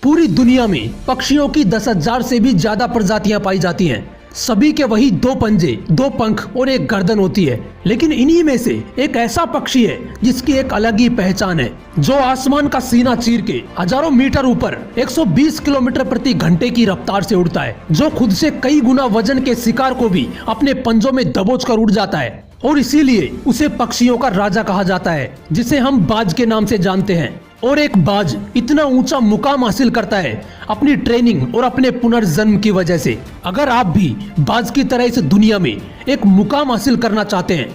पूरी दुनिया में पक्षियों की 10,000 से भी ज्यादा प्रजातियां पाई जाती हैं। सभी के वही 2 पंजे, 2 पंख और एक गर्दन होती है। लेकिन इन्हीं में से एक ऐसा पक्षी है जिसकी एक अलग ही पहचान है, जो आसमान का सीना चीर के हजारों मीटर ऊपर 120 किलोमीटर प्रति घंटे की रफ्तार से उड़ता है, जो खुद से कई गुना वजन के शिकार को भी अपने पंजों में दबोच कर उड़ जाता है। और इसीलिए उसे पक्षियों का राजा कहा जाता है, जिसे हम बाज के नाम से जानते हैं। और एक बाज इतना ऊंचा मुकाम हासिल करता है अपनी ट्रेनिंग और अपने पुनर्जन्म की वजह से। अगर आप भी बाज की तरह इस दुनिया में एक मुकाम हासिल करना चाहते हैं,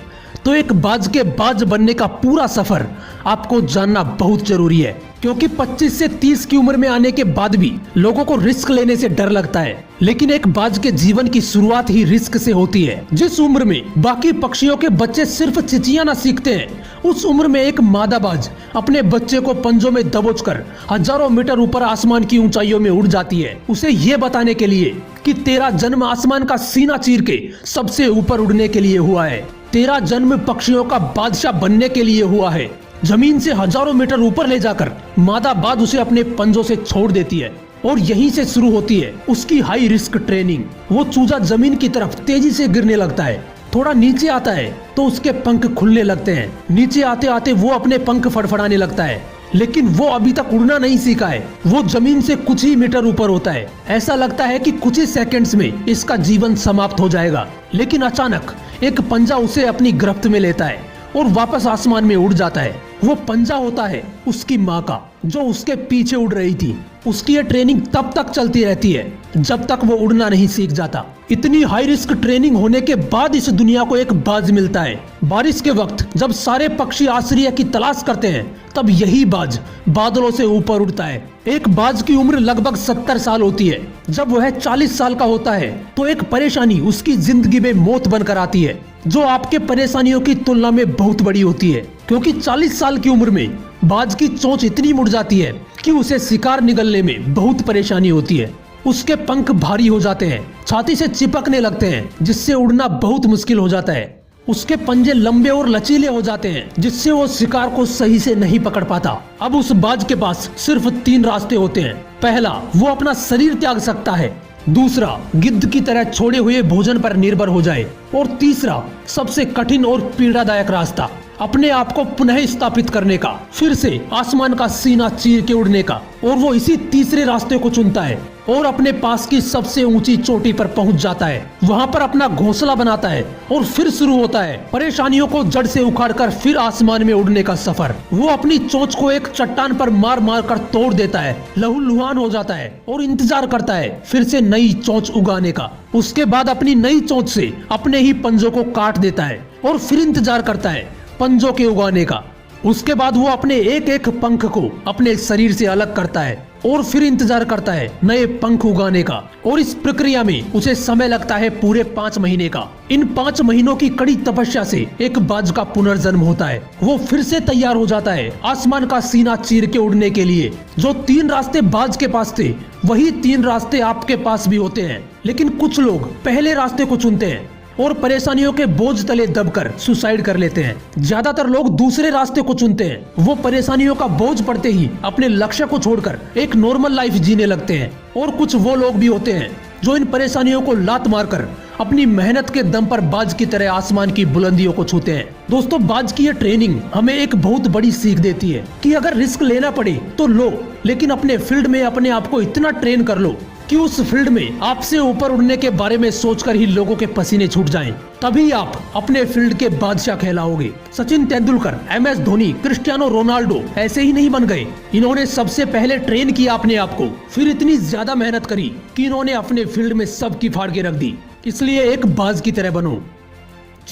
तो एक बाज के बाज बनने का पूरा सफर आपको जानना बहुत जरूरी है। क्योंकि 25 से 30 की उम्र में आने के बाद भी लोगों को रिस्क लेने से डर लगता है, लेकिन एक बाज के जीवन की शुरुआत ही रिस्क से होती है। जिस उम्र में बाकी पक्षियों के बच्चे सिर्फ चिचियाना सीखते हैं, उस उम्र में एक मादा बाज अपने बच्चे को पंजों में दबोचकर हजारों मीटर ऊपर आसमान की ऊंचाइयों में उड़ जाती है, उसे ये बताने के लिए कि तेरा जन्म आसमान का सीना चीर के सबसे ऊपर उड़ने के लिए हुआ है। तेरा जन्म पक्षियों का बादशाह बनने के लिए हुआ है। जमीन से हजारों मीटर ऊपर ले जाकर मादा बाज उसे अपने पंजों से छोड़ देती है, और यहीं से शुरू होती है उसकी हाई रिस्क ट्रेनिंग। वो चूजा जमीन की तरफ तेजी से गिरने लगता है। थोड़ा नीचे आता है तो उसके पंख खुलने लगते हैं। नीचे आते आते वो अपने पंख फड़फड़ाने लगता है, लेकिन वो अभी तक उड़ना नहीं सीखा है। वो जमीन से कुछ ही मीटर ऊपर होता है। ऐसा लगता है कि कुछ ही सेकंड्स में इसका जीवन समाप्त हो जाएगा, लेकिन अचानक एक पंजा उसे अपनी गिरफ्त में लेता है और वापस आसमान में उड़ जाता है। वो पंजा होता है उसकी माँ का, जो उसके पीछे उड़ रही थी। उसकी ये ट्रेनिंग तब तक चलती रहती है जब तक वो उड़ना नहीं सीख जाता। इतनी हाई रिस्क ट्रेनिंग होने के बाद इस दुनिया को एक बाज मिलता है। बारिश के वक्त जब सारे पक्षी आश्रय की तलाश करते हैं, तब यही बाज बादलों से ऊपर उड़ता है। एक बाज की उम्र लगभग 70 साल होती है। जब वह 40 साल का होता है तो एक परेशानी उसकी जिंदगी में मौत बनकर आती है, जो आपके परेशानियों की तुलना में बहुत बड़ी होती है। क्योंकि 40 साल की उम्र में बाज की चोंच इतनी मुड़ जाती है कि उसे शिकार निगलने में बहुत परेशानी होती है। उसके पंख भारी हो जाते हैं, छाती से चिपकने लगते हैं, जिससे उड़ना बहुत मुश्किल हो जाता है। उसके पंजे लंबे और लचीले हो जाते हैं, जिससे वो शिकार को सही से नहीं पकड़ पाता। अब उस बाज के पास सिर्फ 3 रास्ते होते हैं। पहला, वो अपना शरीर त्याग सकता है। दूसरा, गिद्ध की तरह छोड़े हुए भोजन पर निर्भर हो जाए। और तीसरा, सबसे कठिन और पीड़ादायक रास्ता, अपने आप को पुनः स्थापित करने का, फिर से आसमान का सीना चीर के उड़ने का। और वो इसी तीसरे रास्ते को चुनता है और अपने पास की सबसे ऊंची चोटी पर पहुंच जाता है। वहां पर अपना घोंसला बनाता है और फिर शुरू होता है परेशानियों को जड़ से उखाड़कर फिर आसमान में उड़ने का सफर। वो अपनी चोंच को एक चट्टान पर मार मार कर तोड़ देता है, लहूलुहान हो जाता है और इंतजार करता है फिर से नई चोंच उगाने का। उसके बाद अपनी नई चोंच से अपने ही पंजों को काट देता है और फिर इंतजार करता है पंजों के उगाने का। उसके बाद वो अपने एक एक पंख को अपने शरीर से अलग करता है और फिर इंतजार करता है नए पंख उगाने का। और इस प्रक्रिया में उसे समय लगता है पूरे 5 महीने का। इन 5 महीनों की कड़ी तपस्या से एक बाज का पुनर्जन्म होता है। वो फिर से तैयार हो जाता है आसमान का सीना चीर के उड़ने के लिए। जो 3 रास्ते बाज के पास थे, वही 3 रास्ते आपके पास भी होते हैं। लेकिन कुछ लोग पहले रास्ते को चुनते हैं और परेशानियों के बोझ तले दबकर सुसाइड कर लेते हैं। ज्यादातर लोग दूसरे रास्ते को चुनते हैं। वो परेशानियों का बोझ पड़ते ही अपने लक्ष्य को छोड़कर एक नॉर्मल लाइफ जीने लगते हैं। और कुछ वो लोग भी होते हैं जो इन परेशानियों को लात मारकर अपनी मेहनत के दम पर बाज की तरह आसमान की बुलंदियों को छूते हैं। दोस्तों, बाज की ये ट्रेनिंग हमें एक बहुत बड़ी सीख देती है कि अगर रिस्क लेना पड़े तो लो, लेकिन अपने फील्ड में अपने आप को इतना ट्रेन कर लो कि उस फील्ड में आपसे ऊपर उड़ने के बारे में सोचकर ही लोगों के पसीने छूट जाएं। तभी आप अपने फील्ड के बादशाह कहलाओगे। Sachin Tendulkar, MS Dhoni, Cristiano Ronaldo ऐसे ही नहीं बन गए। इन्होंने सबसे पहले ट्रेन किया अपने आप को, फिर इतनी ज्यादा मेहनत करी कि इन्होंने अपने फील्ड में सबकी फाड़ के रख दी। इसलिए एक बाज की तरह बनो।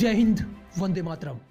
जय हिंद, वंदे मातरम।